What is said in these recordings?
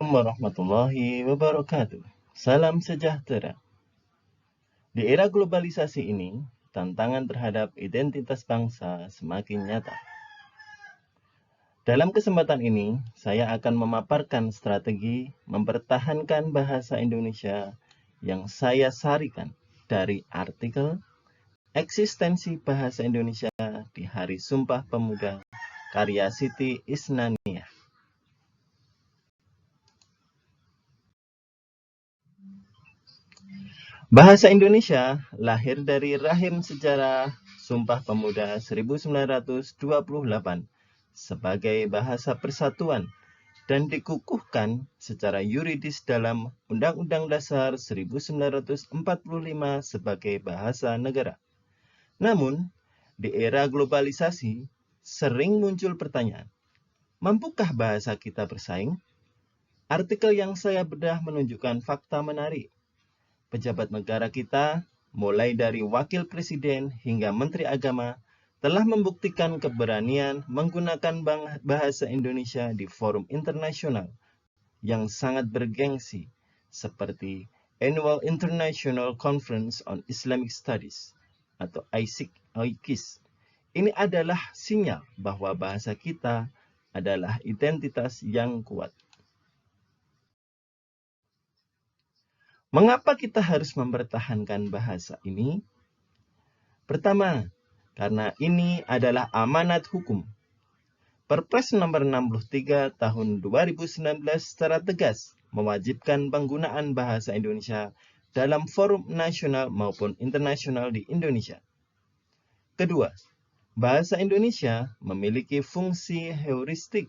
Assalamualaikum warahmatullahi wabarakatuh. Salam sejahtera. Di era globalisasi ini, tantangan terhadap identitas bangsa semakin nyata. Dalam kesempatan ini, saya akan memaparkan strategi mempertahankan bahasa Indonesia yang saya sarikan dari artikel Eksistensi Bahasa Indonesia di Hari Sumpah Pemuda karya Siti Isnaniah. Bahasa Indonesia lahir dari rahim sejarah Sumpah Pemuda 1928 sebagai bahasa persatuan dan dikukuhkan secara yuridis dalam Undang-Undang Dasar 1945 sebagai bahasa negara. Namun, di era globalisasi, sering muncul pertanyaan, mampukah bahasa kita bersaing? Artikel yang saya bedah menunjukkan fakta menarik. Pejabat negara kita, mulai dari wakil presiden hingga menteri agama, telah membuktikan keberanian menggunakan bahasa Indonesia di forum internasional yang sangat bergengsi, seperti Annual International Conference on Islamic Studies atau ICIS. Ini adalah sinyal bahwa bahasa kita adalah identitas yang kuat. Mengapa kita harus mempertahankan bahasa ini? Pertama, karena ini adalah amanat hukum. Perpres nomor 63 tahun 2019 secara tegas mewajibkan penggunaan bahasa Indonesia dalam forum nasional maupun internasional di Indonesia. Kedua, bahasa Indonesia memiliki fungsi heuristik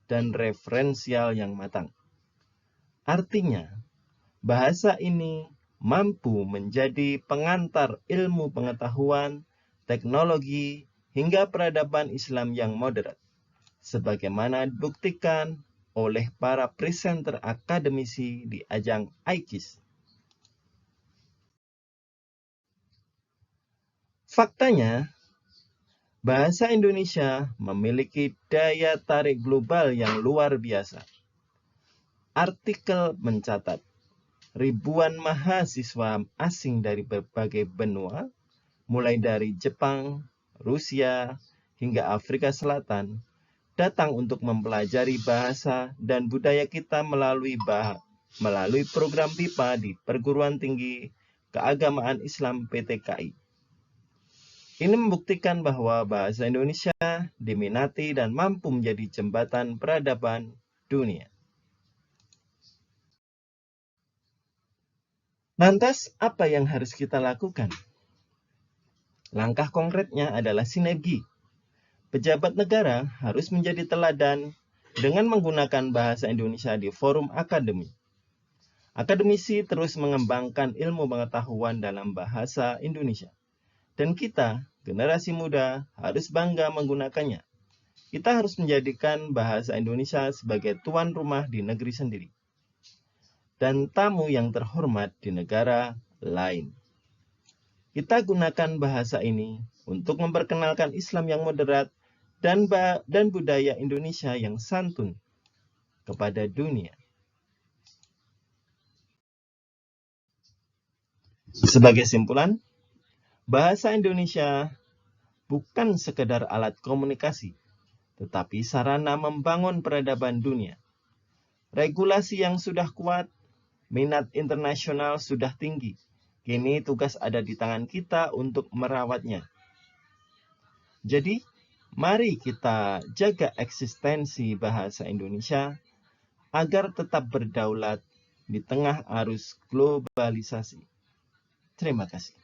dan referensial yang matang. Artinya, bahasa ini mampu menjadi pengantar ilmu pengetahuan, teknologi, hingga peradaban Islam yang moderat, sebagaimana dibuktikan oleh para presenter akademisi di ajang ICIS. Faktanya, bahasa Indonesia memiliki daya tarik global yang luar biasa. Artikel mencatat, ribuan mahasiswa asing dari berbagai benua, mulai dari Jepang, Rusia, hingga Afrika Selatan, datang untuk mempelajari bahasa dan budaya kita melalui program PIPA di Perguruan Tinggi Keagamaan Islam PTKI. Ini membuktikan bahwa bahasa Indonesia diminati dan mampu menjadi jembatan peradaban dunia. Lantas, apa yang harus kita lakukan? Langkah konkretnya adalah sinergi. Pejabat negara harus menjadi teladan dengan menggunakan bahasa Indonesia di forum akademik. Akademisi terus mengembangkan ilmu pengetahuan dalam bahasa Indonesia. Dan kita, generasi muda, harus bangga menggunakannya. Kita harus menjadikan bahasa Indonesia sebagai tuan rumah di negeri sendiri dan tamu yang terhormat di negara lain. Kita gunakan bahasa ini untuk memperkenalkan Islam yang moderat dan budaya Indonesia yang santun kepada dunia. Sebagai simpulan, bahasa Indonesia bukan sekedar alat komunikasi, tetapi sarana membangun peradaban dunia. Regulasi yang sudah kuat, minat internasional sudah tinggi. Kini tugas ada di tangan kita untuk merawatnya. Jadi, mari kita jaga eksistensi bahasa Indonesia agar tetap berdaulat di tengah arus globalisasi. Terima kasih.